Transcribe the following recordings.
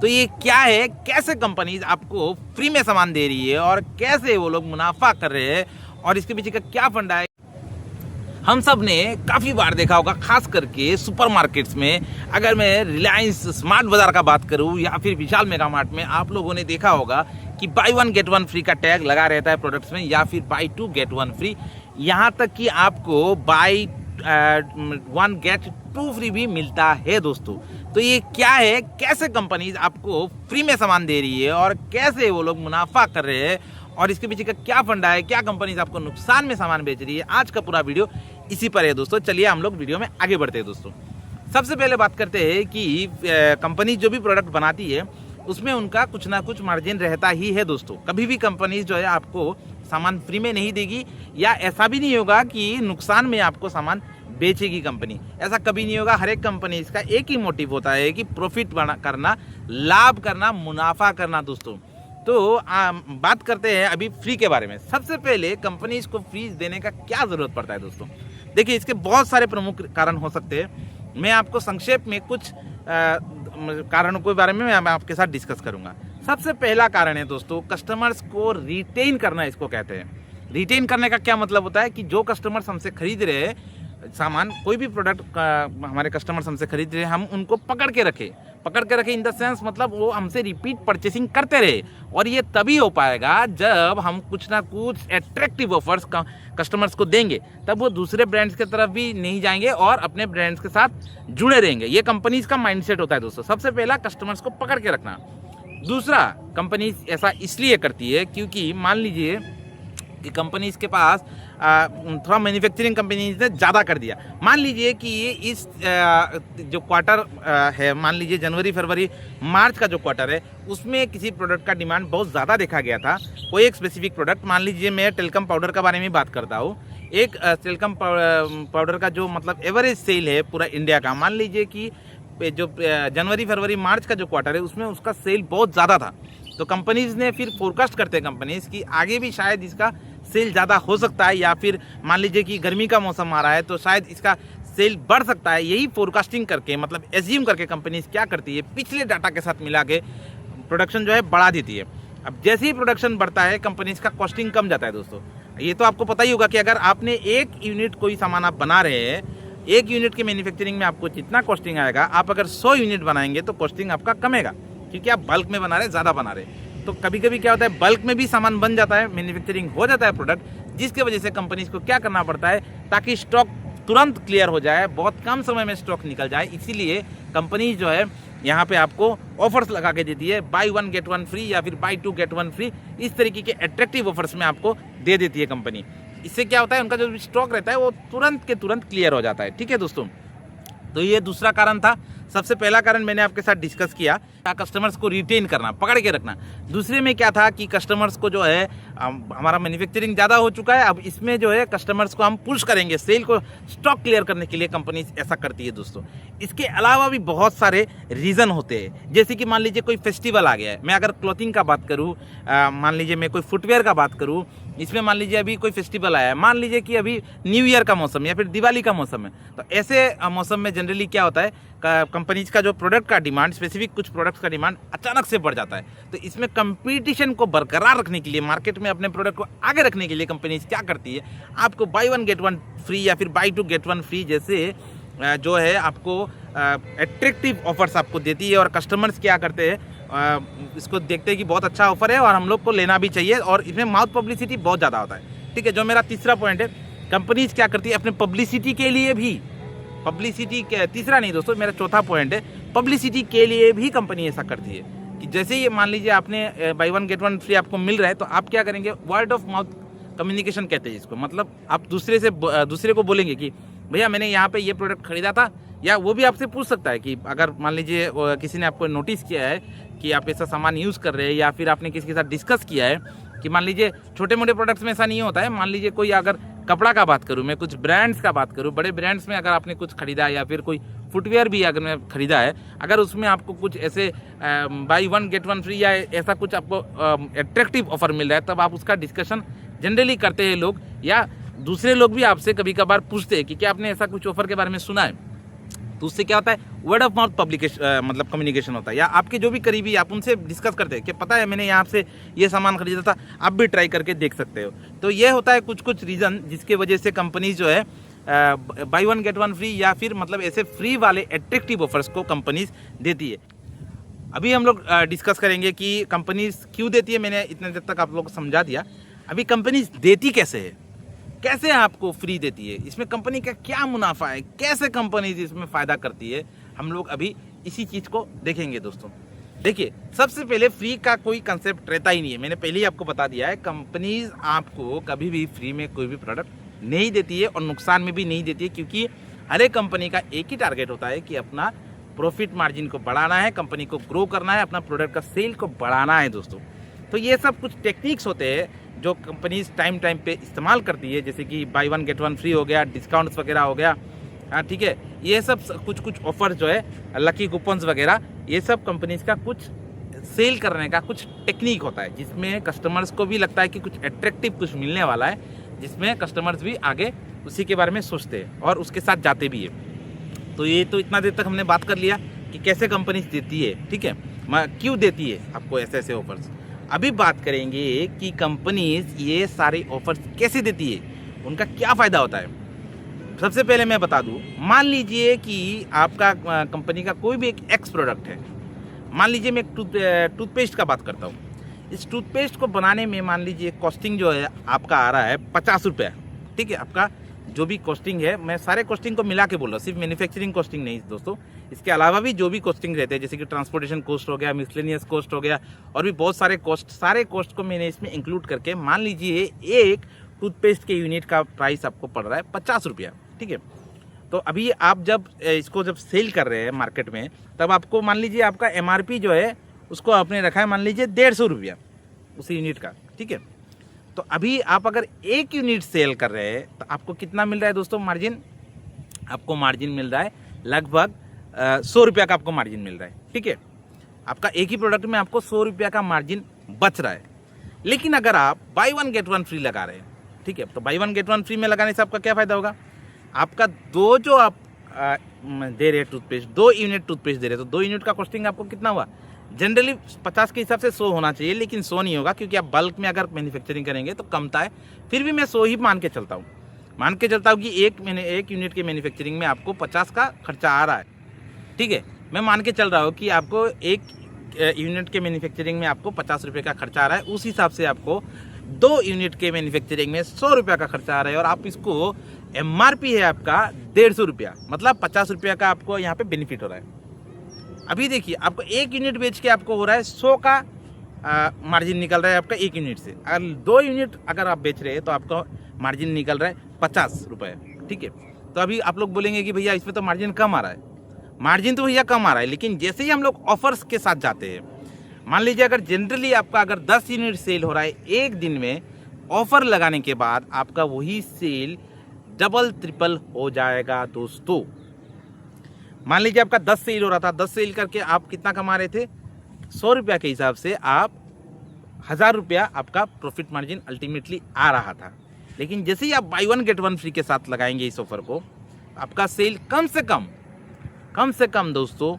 तो ये क्या है, कैसे कंपनीज आपको फ्री में सामान दे रही है और कैसे वो लोग मुनाफा कर रहे हैं और इसके पीछे का क्या फंडा है। हम सब ने काफ़ी बार देखा होगा, खास करके सुपरमार्केट्स में। अगर मैं रिलायंस स्मार्ट बाज़ार का बात करूं या फिर विशाल मेगा मार्ट में, आप लोगों ने देखा होगा कि buy one get one free का टैग लगा रहता है प्रोडक्ट्स में, या फिर buy two get one free. यहाँ तक कि आपको buy one get two free भी मिलता है दोस्तों। तो ये क्या है, कैसे कंपनीज आपको फ्री में सामान दे रही है और कैसे वो लोग मुनाफा कर रहे हैं और इसके पीछे का क्या फंडा है, क्या कंपनीज आपको नुकसान में सामान बेच रही है, आज का पूरा वीडियो इसी पर है दोस्तों। चलिए हम लोग वीडियो में आगे बढ़ते हैं दोस्तों। सबसे पहले बात करते हैं कि कंपनी जो भी प्रोडक्ट बनाती है उसमें उनका कुछ ना कुछ मार्जिन रहता ही है दोस्तों। कभी भी कंपनी जो है आपको सामान फ्री में नहीं देगी, या ऐसा भी नहीं होगा कि नुकसान में आपको सामान बेचेगी कंपनी, ऐसा कभी नहीं होगा। हर एक कंपनी इसका एक ही मोटिव होता है कि प्रॉफिट करना, लाभ करना, मुनाफा करना दोस्तों। तो बात करते हैं अभी फ्री के बारे में। सबसे पहले कंपनी इसको फ्री देने का क्या ज़रूरत पड़ता है दोस्तों। देखिए, इसके बहुत सारे प्रमुख कारण हो सकते हैं। मैं आपको संक्षेप में कुछ कारणों के बारे में मैं आपके साथ डिस्कस करूंगा। सबसे पहला कारण है दोस्तों, कस्टमर्स को रिटेन करना, इसको कहते हैं। रिटेन करने का क्या मतलब होता है कि जो कस्टमर्स हमसे खरीद रहे हैं सामान, कोई भी प्रोडक्ट हमारे कस्टमर्स हमसे खरीद रहे हैं, हम उनको पकड़ के रखें इन द सेंस, मतलब वो हमसे रिपीट परचेसिंग करते रहे। और ये तभी हो पाएगा जब हम कुछ ना कुछ एट्रैक्टिव ऑफर्स कस्टमर्स को देंगे, तब वो दूसरे ब्रांड्स की तरफ भी नहीं जाएंगे और अपने ब्रांड्स के साथ जुड़े रहेंगे। ये कंपनीज का माइंडसेट होता है दोस्तों। सबसे पहला, कस्टमर्स को पकड़ के रखना। दूसरा, कंपनी ऐसा इसलिए करती है क्योंकि मान लीजिए कि कंपनीज के पास थोड़ा मैन्युफैक्चरिंग कंपनीज ने ज़्यादा कर दिया। मान लीजिए कि ये इस जो क्वार्टर है, मान लीजिए जनवरी फरवरी मार्च का जो क्वार्टर है, उसमें किसी प्रोडक्ट का डिमांड बहुत ज़्यादा देखा गया था। कोई एक स्पेसिफिक प्रोडक्ट, मान लीजिए मैं टेल्कम पाउडर के बारे में बात करता हूँ। एक टेल्कम पाउडर का जो मतलब एवरेज सेल है पूरा इंडिया का, मान लीजिए कि जो जनवरी फरवरी मार्च का जो क्वार्टर है उसमें उसका सेल बहुत ज़्यादा था। तो कंपनीज ने फिर फोरकास्ट करते हैं कंपनीज की आगे भी शायद इसका सेल ज़्यादा हो सकता है, या फिर मान लीजिए कि गर्मी का मौसम आ रहा है तो शायद इसका सेल बढ़ सकता है। यही फोरकास्टिंग करके, मतलब एज्यूम करके कंपनीज क्या करती है, पिछले डाटा के साथ मिला के प्रोडक्शन जो है बढ़ा देती है। अब जैसे ही प्रोडक्शन बढ़ता है कंपनीज का कॉस्टिंग कम जाता है दोस्तों। ये तो आपको पता ही होगा कि अगर आपने एक यूनिट कोई सामान आप बना रहे हैं, एक यूनिट के मैन्युफैक्चरिंग में आपको जितना कॉस्टिंग आएगा, आप अगर 100 यूनिट बनाएंगे तो कॉस्टिंग आपका कमेगा, क्योंकि आप बल्क में बना रहे हैं, ज़्यादा बना रहे हैं। तो कभी कभी क्या होता है, बल्क में भी सामान बन जाता है, मैन्युफैक्चरिंग हो जाता है प्रोडक्ट, जिसकी वजह से कंपनीज को क्या करना पड़ता है ताकि स्टॉक तुरंत क्लियर हो जाए, बहुत कम समय में स्टॉक निकल जाए। इसीलिए कंपनी जो है यहाँ पे आपको ऑफर्स लगा के देती है, buy one get one free या फिर buy two get one free. इस तरीके के एट्रैक्टिव ऑफर्स में आपको दे देती है कंपनी। इससे क्या होता है, उनका जो स्टॉक रहता है वो तुरंत के तुरंत क्लियर हो जाता है। ठीक है दोस्तों, तो ये दूसरा कारण था। सबसे पहला कारण मैंने आपके साथ डिस्कस किया, कस्टमर्स को रिटेन करना, पकड़ के रखना। दूसरे में क्या था कि कस्टमर्स को जो है, हमारा मैन्युफैक्चरिंग ज़्यादा हो चुका है, अब इसमें जो है कस्टमर्स को हम पुश करेंगे, सेल को स्टॉक क्लियर करने के लिए कंपनी ऐसा करती है दोस्तों। इसके अलावा भी बहुत सारे रीज़न होते हैं, जैसे कि मान लीजिए कोई फेस्टिवल आ गया है। मैं अगर क्लॉथिंग का बात करूँ, मान लीजिए मैं कोई फुटवेयर का बात करूँ, इसमें मान लीजिए अभी कोई फेस्टिवल आया है, मान लीजिए कि अभी न्यू ईयर का मौसम या फिर दिवाली का मौसम है, तो ऐसे मौसम में जनरली क्या होता है, कंपनीज का जो प्रोडक्ट का डिमांड, स्पेसिफिक कुछ प्रोडक्ट्स का डिमांड अचानक से बढ़ जाता है। तो इसमें कंपटीशन को बरकरार रखने के लिए, मार्केट में अपने प्रोडक्ट को आगे रखने के लिए कंपनीज क्या करती है, आपको buy one get one free या फिर buy two get one free जैसे जो है आपको एट्रैक्टिव ऑफर्स आपको देती है। और कस्टमर्स क्या करते हैं, इसको देखते हैं कि बहुत अच्छा ऑफर है और हम लोग को लेना भी चाहिए, और इसमें माउथ पब्लिसिटी बहुत ज़्यादा होता है। ठीक है, जो मेरा तीसरा पॉइंट है, कंपनीज क्या करती है अपने पब्लिसिटी के लिए भी, पब्लिसिटी के तीसरा नहीं दोस्तों, मेरा चौथा पॉइंट है, पब्लिसिटी के लिए भी कंपनी ऐसा करती है कि जैसे ही मान लीजिए आपने by one get one free आपको मिल रहा है, तो आप क्या करेंगे, वर्ड ऑफ माउथ कम्युनिकेशन कहते हैं इसको। मतलब आप दूसरे को बोलेंगे कि भैया मैंने यहाँ पे ये प्रोडक्ट खरीदा था, या वो भी आपसे पूछ सकता है कि अगर मान लीजिए किसी ने आपको नोटिस किया है कि आप ऐसा सामान यूज़ कर रहे हैं, या फिर आपने किसी के साथ डिस्कस किया है कि मान लीजिए छोटे मोटे प्रोडक्ट्स में ऐसा नहीं होता है। मान लीजिए कोई अगर कपड़ा का बात करूँ, मैं कुछ ब्रांड्स का बात करूँ, बड़े ब्रांड्स में अगर आपने कुछ खरीदा है, या फिर कोई फुटवेयर भी अगर मैं खरीदा है, अगर उसमें आपको कुछ ऐसे by one get one free या ऐसा कुछ आपको एट्रैक्टिव ऑफर मिल रहा है, तब आप उसका डिस्कशन जनरली करते हैं लोग, या दूसरे लोग भी आपसे कभी कभार पूछते हैं कि क्या आपने ऐसा कुछ ऑफर के बारे में सुना है। तो उससे क्या होता है, वर्ड ऑफ माउथ पब्लिकेशन मतलब कम्युनिकेशन होता है, या आपके जो भी करीबी आप उनसे डिस्कस करते हैं कि पता है मैंने यहाँ से ये सामान खरीदा था, आप भी ट्राई करके देख सकते हो। तो ये होता है कुछ कुछ रीज़न जिसके वजह से कंपनी जो है buy one get one free या फिर मतलब ऐसे फ्री वाले एट्रैक्टिव ऑफर्स को कंपनीज देती है। अभी हम लोग डिस्कस करेंगे कि कंपनीज क्यों देती है। मैंने इतने देर तक आप लोग को समझा दिया, अभी कंपनीज देती कैसे है, कैसे आपको फ्री देती है, इसमें कंपनी का क्या मुनाफा है, कैसे कंपनीज इसमें फ़ायदा करती है, हम लोग अभी इसी चीज़ को देखेंगे दोस्तों। देखिए, सबसे पहले फ्री का कोई कंसेप्ट रहता ही नहीं है, मैंने पहले ही आपको बता दिया है। कंपनीज आपको कभी भी फ्री में कोई भी प्रोडक्ट नहीं देती है और नुकसान में भी नहीं देती है, क्योंकि हर एक कंपनी का एक ही टारगेट होता है कि अपना प्रॉफिट मार्जिन को बढ़ाना है, कंपनी को ग्रो करना है, अपना प्रोडक्ट का सेल को बढ़ाना है दोस्तों। तो ये सब कुछ टेक्निक्स होते हैं जो कंपनीज टाइम टाइम पे इस्तेमाल करती है, जैसे कि buy one get one free हो गया, डिस्काउंट्स वगैरह हो गया, हाँ ठीक है, ये सब कुछ कुछ ऑफर जो है, लकी कूपन्स वगैरह, ये सब कंपनीज का कुछ सेल करने का कुछ टेक्निक होता है, जिसमें कस्टमर्स को भी लगता है कि कुछ अट्रैक्टिव कुछ मिलने वाला है, जिसमें कस्टमर्स भी आगे उसी के बारे में सोचते हैं और उसके साथ जाते भी है। तो ये तो इतना देर तक हमने बात कर लिया कि कैसे कंपनीज देती है, ठीक है, क्यों देती है आपको ऐसे ऐसे ऑफर्स। अभी बात करेंगे कि कंपनीज ये सारे ऑफर्स कैसे देती है, उनका क्या फ़ायदा होता है। सबसे पहले मैं बता दूं, मान लीजिए कि आपका कंपनी का कोई भी एक एक्स प्रोडक्ट है। मान लीजिए मैं एक टूथपेस्ट का बात करता हूँ। इस टूथपेस्ट को बनाने में मान लीजिए कॉस्टिंग जो है आपका आ रहा है 50 रुपये, ठीक है। आपका जो भी कॉस्टिंग है, मैं सारे कॉस्टिंग को मिला के बोल रहा हूँ, सिर्फ मैन्युफैक्चरिंग कॉस्टिंग नहीं दोस्तों, इसके अलावा भी जो भी कॉस्टिंग रहते हैं, जैसे कि ट्रांसपोर्टेशन कॉस्ट हो गया, मिसलेनियस कॉस्ट हो गया, और भी बहुत सारे कॉस्ट, सारे कॉस्ट को मैंने इसमें इंक्लूड करके मान लीजिए एक टूथपेस्ट के यूनिट का प्राइस आपको पड़ रहा है 50 रुपया, ठीक है। तो अभी आप जब इसको जब सेल कर रहे हैं मार्केट में, तब आपको मान लीजिए आपका MRP जो है उसको आपने रखा है मान लीजिए 150 रुपया उसी यूनिट का, ठीक है। तो अभी आप अगर एक यूनिट सेल कर रहे हैं तो आपको कितना मिल रहा है दोस्तों मार्जिन, आपको मार्जिन मिल रहा है लगभग 100 रुपया का आपको मार्जिन मिल रहा है, ठीक है। आपका एक ही प्रोडक्ट में आपको 100 रुपया का मार्जिन बच रहा है। लेकिन अगर आप by one get one free लगा रहे हैं, ठीक है, तो by one get one free में लगाने से आपका क्या फ़ायदा होगा, आपका दो जो आप दे रहे हैं टूथपेस्ट, 2 यूनिट टूथपेस्ट दे रहे हैं, तो 2 यूनिट का कॉस्टिंग आपको कितना हुआ, जनरली 50 के हिसाब से 100 होना चाहिए, लेकिन 100 नहीं होगा, क्योंकि आप बल्क में अगर मैन्युफैक्चरिंग करेंगे तो कमता है। फिर भी मैं 100 ही मान के चलता हूँ कि एक यूनिट के मैन्युफैक्चरिंग में आपको 50 का खर्चा आ रहा है, ठीक है। मैं मान के चल रहा हूँ कि आपको एक यूनिट के मैन्युफैक्चरिंग में आपको 50 रुपये का खर्चा आ रहा है, उस हिसाब से आपको 2 यूनिट के मैन्युफैक्चरिंग में 100 रुपया का खर्चा आ रहा है, और आप इसको MRP है आपका 150 रुपया, मतलब 50 रुपया का आपको यहाँ पे बेनिफिट हो रहा है। अभी देखिए, आपको एक यूनिट बेच के आपको हो रहा है 100 का मार्जिन निकल रहा है आपका एक यूनिट से। अगर 2 यूनिट अगर आप बेच रहे हैं तो आपका मार्जिन निकल रहा है 50 रुपये, ठीक है। तो अभी आप लोग बोलेंगे कि भैया इसमें तो मार्जिन कम आ रहा है। मार्जिन तो भैया कम आ रहा है, लेकिन जैसे ही हम लोग ऑफर्स के साथ जाते हैं, मान लीजिए अगर जनरली आपका अगर 10 यूनिट सेल हो रहा है एक दिन में, ऑफर लगाने के बाद आपका वही सेल डबल ट्रिपल हो जाएगा दोस्तों। मान लीजिए आपका 10 सेल हो रहा था, 10 सेल करके आप कितना कमा रहे थे, 100 रुपया के हिसाब से आप 1000 रुपया आपका प्रॉफिट मार्जिन अल्टीमेटली आ रहा था। लेकिन जैसे ही आप by one get one free के साथ लगाएंगे इस ऑफर को, आपका सेल कम से कम दोस्तों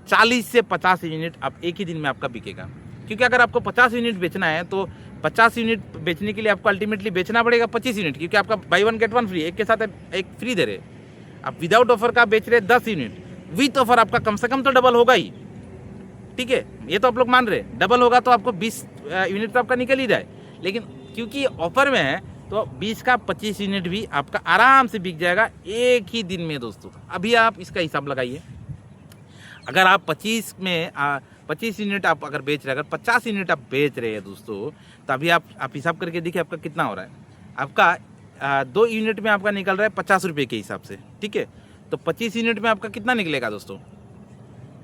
40 से 50 यूनिट आप एक ही दिन में आपका बिकेगा। क्योंकि अगर आपको 50 यूनिट बेचना है तो 50 यूनिट बेचने के लिए आपको अल्टीमेटली बेचना पड़ेगा 25 यूनिट, क्योंकि आपका by one get one free, एक के साथ एक फ्री दे रहे। आप विदाउट ऑफर का बेच रहे 10 यूनिट, विथ ऑफर आपका कम से कम तो डबल होगा ही, ठीक है। ये तो आप लोग मान रहे डबल होगा, तो आपको 20 यूनिट तो आपका निकल ही जाए। लेकिन क्योंकि ऑफर में है तो 20 का 25 यूनिट भी आपका आराम से बिक जाएगा एक ही दिन में दोस्तों। अभी आप इसका हिसाब लगाइए, अगर आप 25 यूनिट आप अगर बेच रहे हैं, अगर 50 यूनिट आप बेच रहे हैं दोस्तों, तो अभी आप हिसाब करके देखिए आपका कितना हो रहा है। आपका 2 यूनिट में आपका निकल रहा है 50 रुपये के हिसाब से, ठीक है। तो 25 यूनिट में आपका कितना निकलेगा दोस्तों,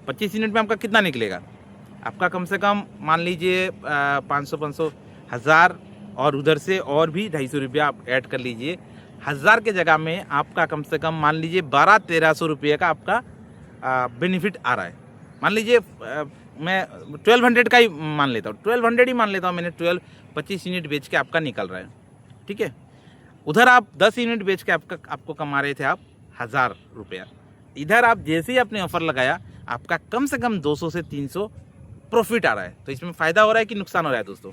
25 यूनिट में आपका कितना निकलेगा, आपका कम से कम मान लीजिए 500 1000, और उधर से और भी 250 रुपया आप ऐड कर लीजिए। 1000 के जगह में आपका कम से कम मान लीजिए 1200-1300 रुपये का आपका बेनिफिट आ रहा है। मान लीजिए मैं 1200 का ही मान लेता हूँ, 1200 ही मान लेता हूँ मैंने। 25 यूनिट बेच के आपका निकल रहा है, ठीक है। उधर आप 10 यूनिट बेच के आपको कमा रहे थे आप 1000 रुपया। इधर आप जैसे ही आपने ऑफर लगाया, आपका कम से कम 200 से 300 प्रॉफिट आ रहा है। तो इसमें फ़ायदा हो रहा है कि नुकसान हो रहा है दोस्तों?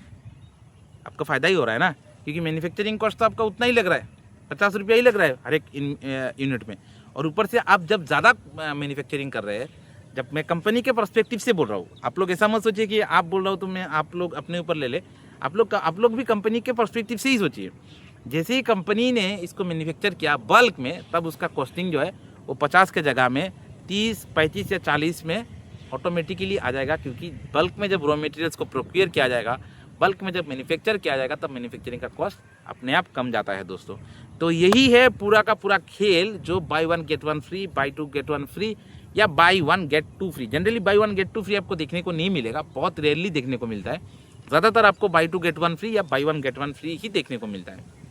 आपका फ़ायदा ही हो रहा है ना, क्योंकि मैन्युफैक्चरिंग कॉस्ट तो आपका उतना ही लग रहा है, 50 रुपया ही लग रहा है हर एक यूनिट में। और ऊपर से आप जब ज़्यादा मैन्युफैक्चरिंग कर रहे हैं, जब मैं कंपनी के पर्सपेक्टिव से बोल रहा हूँ, आप लोग ऐसा मत सोचिए कि आप बोल रहा हूँ तो मैं आप लोग अपने ऊपर ले ले, आप लोग भी कंपनी के पर्सपेक्टिव से ही सोचिए। जैसे ही कंपनी ने इसको मैन्युफैक्चर किया बल्क में, तब उसका कॉस्टिंग जो है वो 50 के जगह में 30, 35 या 40 में ऑटोमेटिकली आ जाएगा, क्योंकि बल्क में जब रॉ मटेरियल्स को प्रोक्योर किया जाएगा, बल्क में जब मैन्युफैक्चर किया जाएगा, तब मैन्युफैक्चरिंग का कॉस्ट अपने आप कम जाता है दोस्तों। तो यही है पूरा का पूरा खेल, जो buy 1 get 1 free, buy 2 get 1 free या buy 1 get 2 free. Generally buy 1 get 2 free आपको देखने को नहीं मिलेगा, बहुत रेयरली देखने को मिलता है। ज़्यादातर आपको बाई 2 गेट 1 फ्री या बाई 1 गेट 1 फ्री ही देखने को मिलता है।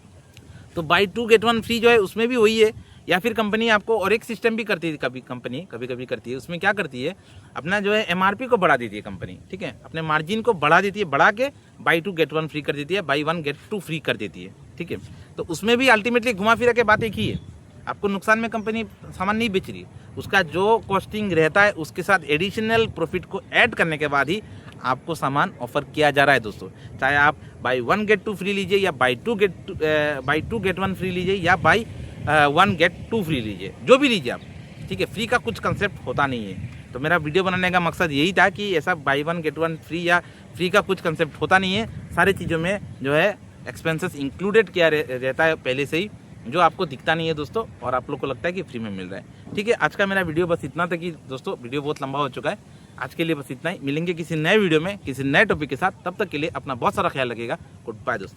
तो बाई 2 गेट 1 फ्री जो है उसमें भी वही है, या फिर कंपनी आपको और एक सिस्टम भी करती है, कभी कभी करती है। उसमें क्या करती है, अपना जो है MRP को बढ़ा देती है कंपनी, ठीक है, अपने मार्जिन को बढ़ा देती है, बढ़ा के बाई 2 गेट 1 फ्री कर देती है, बाई 1 गेट 2 फ्री कर देती है, ठीक है। तो उसमें भी अल्टीमेटली घुमा फिरा के बात एक ही है, आपको नुकसान में कंपनी सामान नहीं बेच रही है, उसका जो कॉस्टिंग रहता है उसके साथ एडिशनल प्रॉफिट को ऐड करने के बाद ही आपको सामान ऑफर किया जा रहा है दोस्तों। चाहे आप बाई 1 गेट 2 फ्री लीजिए, या बाई 2 गेट 1 फ्री लीजिए, या बाई 1 गेट 2 फ्री लीजिए, जो भी लीजिए आप, ठीक है। फ्री का कुछ कंसेप्ट होता नहीं है। तो मेरा वीडियो बनाने का मकसद यही था कि ऐसा बाई 1 गेट 1 फ्री या फ्री का कुछ कंसेप्ट होता नहीं है। सारी चीज़ों में जो है एक्सपेंसेस इंक्लूडेड किया रहता है पहले से ही, जो आपको दिखता नहीं है दोस्तों, और आप लोग को लगता है कि फ्री में मिल रहा है, ठीक है। आज का मेरा वीडियो बस इतना था कि दोस्तों वीडियो बहुत लंबा हो चुका है। आज के लिए बस इतना ही, मिलेंगे किसी नए वीडियो में किसी नए टॉपिक के साथ। तब तक के लिए अपना बहुत सारा ख्याल रखिएगा। गुड बाय दोस्तों।